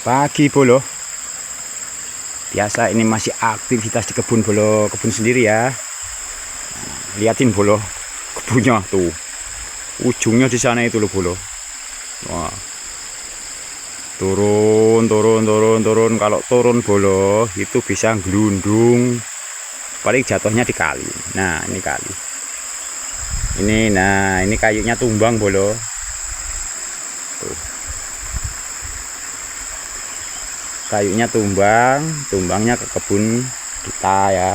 Pagi bolo. Biasa ini masih aktivitas di kebun bolo, kebun sendiri ya. Liatin bolo, kebunnya tuh. Ujungnya di sana itu loh bolo. Wah. Turun. Kalau turun bolo itu bisa gelundung. Paling jatuhnya di kali. Nah, ini kali. Ini kayunya tumbang bolo. Tuh. Kayunya tumbangnya ke kebun kita ya.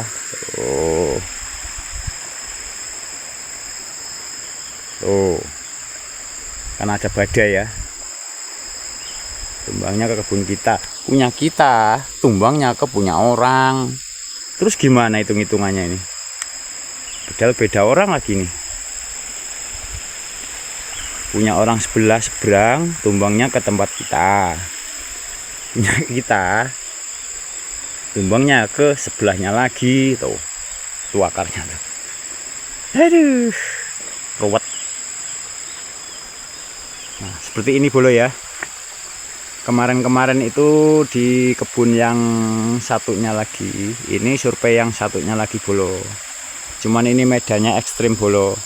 Tuh. Karena ada badai ya. Tumbangnya ke kebun kita, punya kita, tumbangnya ke punya orang. Terus gimana hitung-hitungannya ini? Padahal beda orang lagi nih. Punya orang sebelah seberang, tumbangnya ke tempat kita. Punya kita, tumbangnya ke sebelahnya lagi. Tuh akarnya tuh. Aduh, ruwet. Nah, seperti ini bolo ya. Kemarin itu di kebun yang satunya lagi, ini survei yang satunya lagi bolo. Cuman ini medannya ekstrim bolo.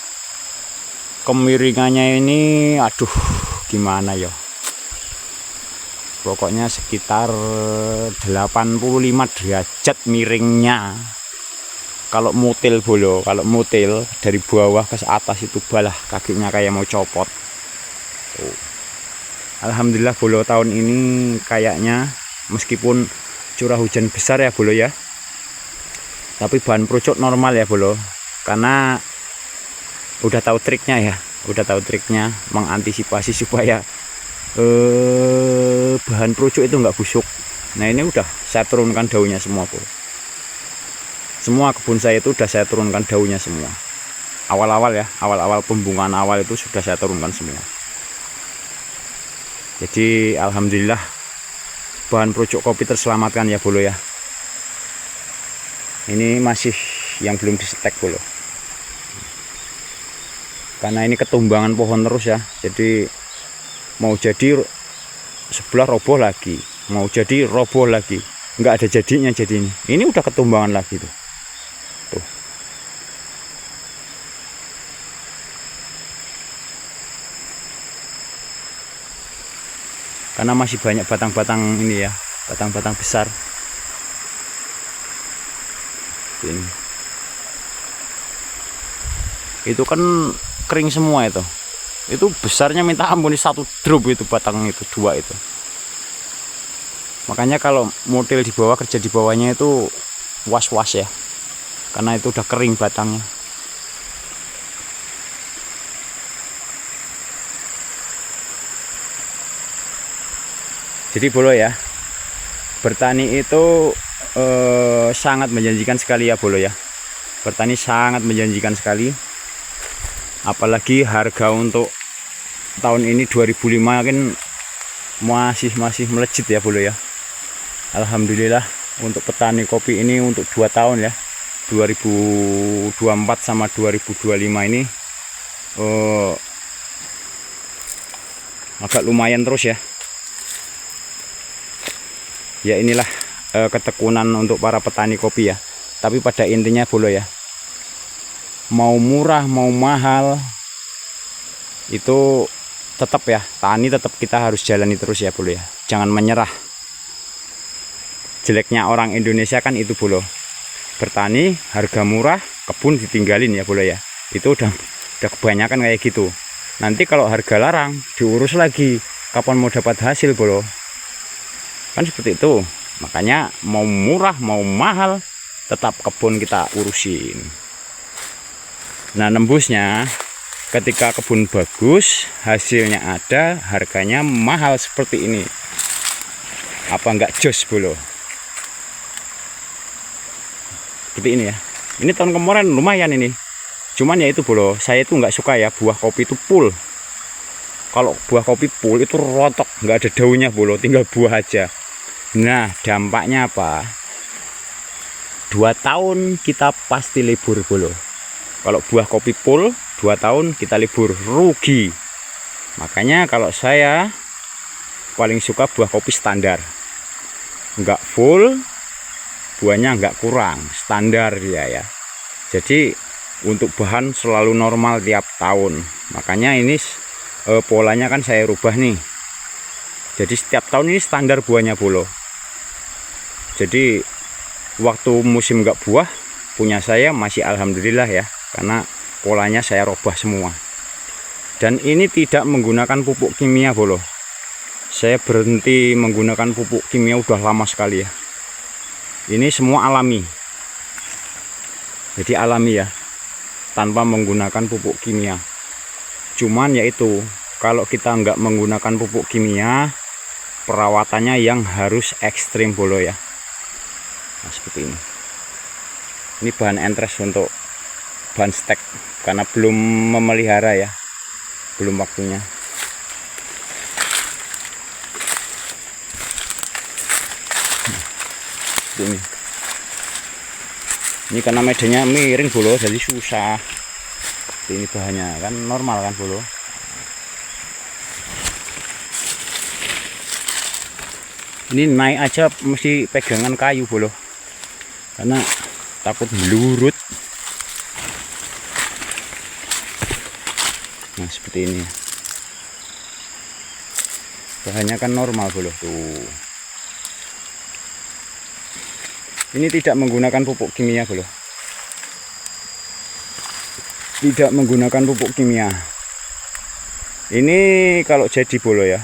Kemiringannya ini aduh gimana ya. Pokoknya sekitar 85 derajat miringnya. Kalau mutil bolo, kalau mutil dari bawah ke atas itu balah kakinya kayak mau copot. Tuh. Alhamdulillah bolo tahun ini kayaknya meskipun curah hujan besar ya bolo ya, tapi bahan procok normal ya bolo, karena udah tahu triknya mengantisipasi supaya bahan procok itu nggak busuk. Nah ini udah saya turunkan daunnya semua bolo. Semua kebun saya itu udah saya turunkan daunnya semua. Awal-awal pembungaan awal itu sudah saya turunkan semua. Jadi alhamdulillah bahan procok kopi terselamatkan ya bolo ya. Ini masih yang belum disetek bolo. Karena ini ketumbangan pohon terus ya. Jadi mau jadi sebelah roboh lagi, mau jadi roboh lagi. Nggak ada jadinya jadi ini. Ini udah ketumbangan lagi tuh. Tuh. Karena masih banyak batang-batang ini ya, batang-batang besar. Ini. Itu kan kering semua itu. Itu besarnya minta ampun, satu drop itu batang itu, dua itu. Makanya kalau model di bawah, kerja di bawahnya itu was-was ya. Karena itu udah kering batangnya. Jadi bolo ya, bertani itu sangat menjanjikan sekali ya bolo ya. Bertani sangat menjanjikan sekali. Apalagi harga untuk tahun ini 2005 kan masih melejit ya bolo ya. Alhamdulillah untuk petani kopi ini untuk 2 tahun ya, 2024 sama 2025 ini agak lumayan terus ya. Ya inilah ketekunan untuk para petani kopi ya. Tapi pada intinya bolo ya, mau murah mau mahal itu tetap ya, tani tetap kita harus jalani terus ya bolo ya. Jangan menyerah. Jeleknya orang Indonesia kan itu bolo, bertani harga murah, kebun ditinggalin ya bolo ya. Itu udah kebanyakan kayak gitu. Nanti kalau harga larang diurus lagi, kapan mau dapat hasil bolo. Kan seperti itu. Makanya mau murah mau mahal tetap kebun kita urusin. Nah nembusnya ketika kebun bagus, hasilnya ada, harganya mahal seperti ini. Apa enggak jos bolo? Seperti ini ya. Ini tahun kemarin lumayan ini. Cuman ya itu bolo, saya itu enggak suka ya buah kopi itu full. Kalau buah kopi full itu rontok, enggak ada daunnya bolo, tinggal buah aja. Nah dampaknya apa? 2 tahun kita pasti libur bolo. Kalau buah kopi full 2 tahun kita libur, rugi. Makanya kalau saya paling suka buah kopi standar. nggak full, buahnya nggak kurang, standar dia ya. Jadi untuk bahan selalu normal tiap tahun. Makanya ini polanya kan saya rubah nih. Jadi setiap tahun ini standar buahnya bolo. Jadi waktu musim nggak buah, punya saya masih alhamdulillah ya, karena polanya saya rubah semua. Dan ini tidak menggunakan pupuk kimia bolo. Saya berhenti menggunakan pupuk kimia udah lama sekali ya. Ini semua alami. Jadi alami ya, tanpa menggunakan pupuk kimia. Cuman yaitu kalau kita nggak menggunakan pupuk kimia, perawatannya yang harus ekstrim bolo ya. Nah seperti ini. Ini bahan entres untuk bahan stek, karena belum memelihara ya, belum waktunya. Ini karena medannya miring bolo, jadi susah. Ini bahannya kan normal kan bolo. Ini naik aja mesti pegangan kayu bolo, karena takut melurut. Nah seperti ini. Bahannya kan normal bolo tuh. Ini tidak menggunakan pupuk kimia bolo. Tidak menggunakan pupuk kimia. Ini kalau jadi bolo ya,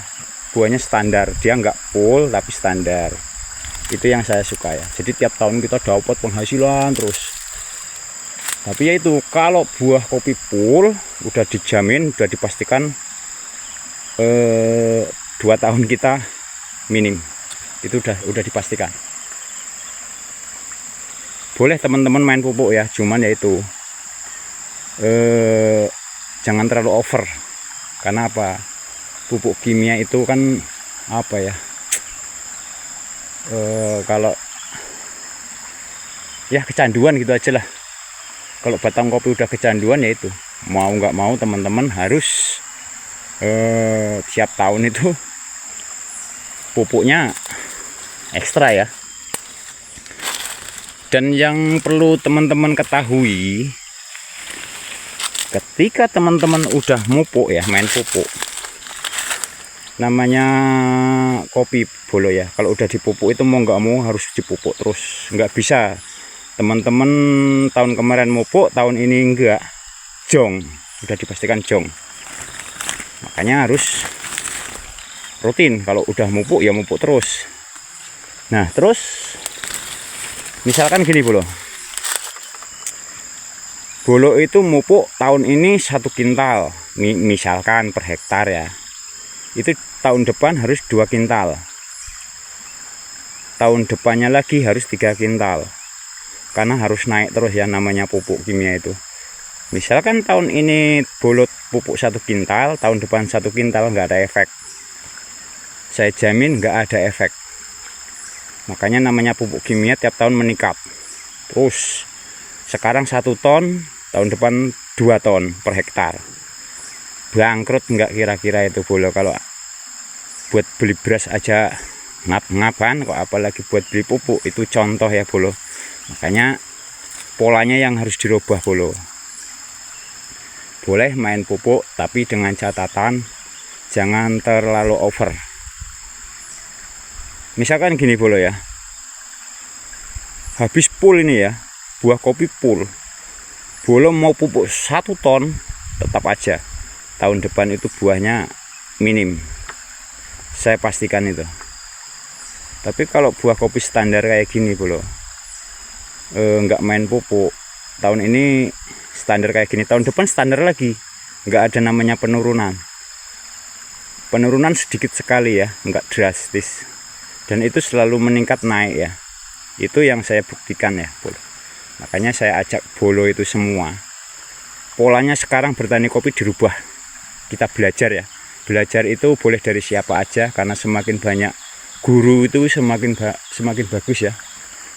buahnya standar. Dia nggak full tapi standar. Itu yang saya suka ya. Jadi tiap tahun kita dapat penghasilan terus. Tapi ya itu, kalau buah kopi full udah dijamin, udah dipastikan 2 tahun kita minim. Itu udah dipastikan. Boleh teman-teman main pupuk ya, cuman yaitu jangan terlalu over. Karena apa? Pupuk kimia itu kan apa ya? Kalau ya kecanduan gitu aja lah. Kalau batang kopi udah kecanduan ya itu, mau nggak mau teman-teman harus tiap tahun itu pupuknya ekstra ya. Dan yang perlu teman-teman ketahui, ketika teman-teman udah mupuk ya, main pupuk, namanya kopi bolo ya, kalau udah dipupuk itu mau nggak mau harus dipupuk terus. Nggak bisa teman-teman tahun kemarin mupuk, tahun ini enggak, jong, udah dipastikan jong. Makanya harus rutin, kalau udah mupuk ya mupuk terus. Nah terus misalkan gini bolo, bolo itu mupuk tahun ini 1 kintal, misalkan per hektar ya, itu tahun depan harus 2 kintal, tahun depannya lagi harus 3 kintal, karena harus naik terus ya, namanya pupuk kimia itu. Misalkan tahun ini bolo pupuk 1 kintal, tahun depan 1 kintal, nggak ada efek. Saya jamin nggak ada efek. Makanya namanya pupuk kimia tiap tahun meningkat terus. Sekarang 1 ton, tahun depan 2 ton per hektar. Bangkrut nggak kira-kira itu bolo? Kalau buat beli beras aja ngap-ngapan, kok apalagi buat beli pupuk. Itu contoh ya bolo. Makanya polanya yang harus dirubah bolo. Boleh main pupuk, tapi dengan catatan jangan terlalu over. Misalkan gini bolo ya, habis full ini ya, buah kopi full, bolo mau pupuk 1 ton, tetap aja tahun depan itu buahnya minim, saya pastikan itu. Tapi kalau buah kopi standar kayak gini bolo, nggak main pupuk, tahun ini standar kayak gini, tahun depan standar lagi, nggak ada namanya penurunan. Penurunan sedikit sekali ya, nggak drastis. Dan itu selalu meningkat naik ya. Itu yang saya buktikan ya bolo. Makanya saya ajak bolo itu semua. Polanya sekarang bertani kopi dirubah. Kita belajar ya. Belajar itu boleh dari siapa aja, karena semakin banyak guru itu semakin bagus ya.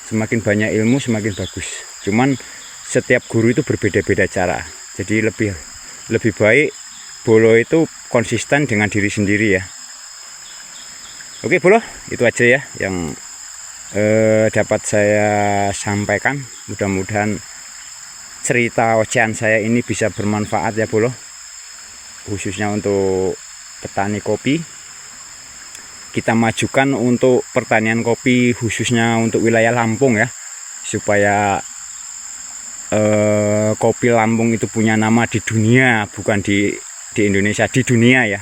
Semakin banyak ilmu semakin bagus. Cuman setiap guru itu berbeda-beda cara. Jadi lebih baik bolo itu konsisten dengan diri sendiri ya. Oke bolo, itu aja ya yang dapat saya sampaikan. Mudah-mudahan cerita ocehan saya ini bisa bermanfaat ya bro, khususnya untuk petani kopi. Kita majukan untuk pertanian kopi khususnya untuk wilayah Lampung ya, supaya kopi Lampung itu punya nama di dunia, bukan di Indonesia, di dunia ya.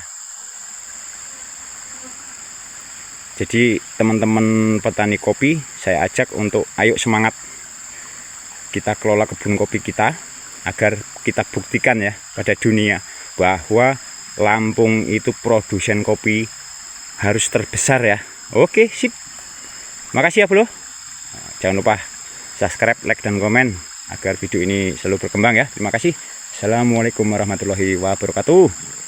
Jadi teman-teman petani kopi saya ajak untuk ayo semangat, kita kelola kebun kopi kita agar kita buktikan ya pada dunia bahwa Lampung itu produsen kopi harus terbesar ya. Oke, sip. Makasih ya bro. Jangan lupa subscribe, like, dan komen agar video ini selalu berkembang ya. Terima kasih. Assalamualaikum warahmatullahi wabarakatuh.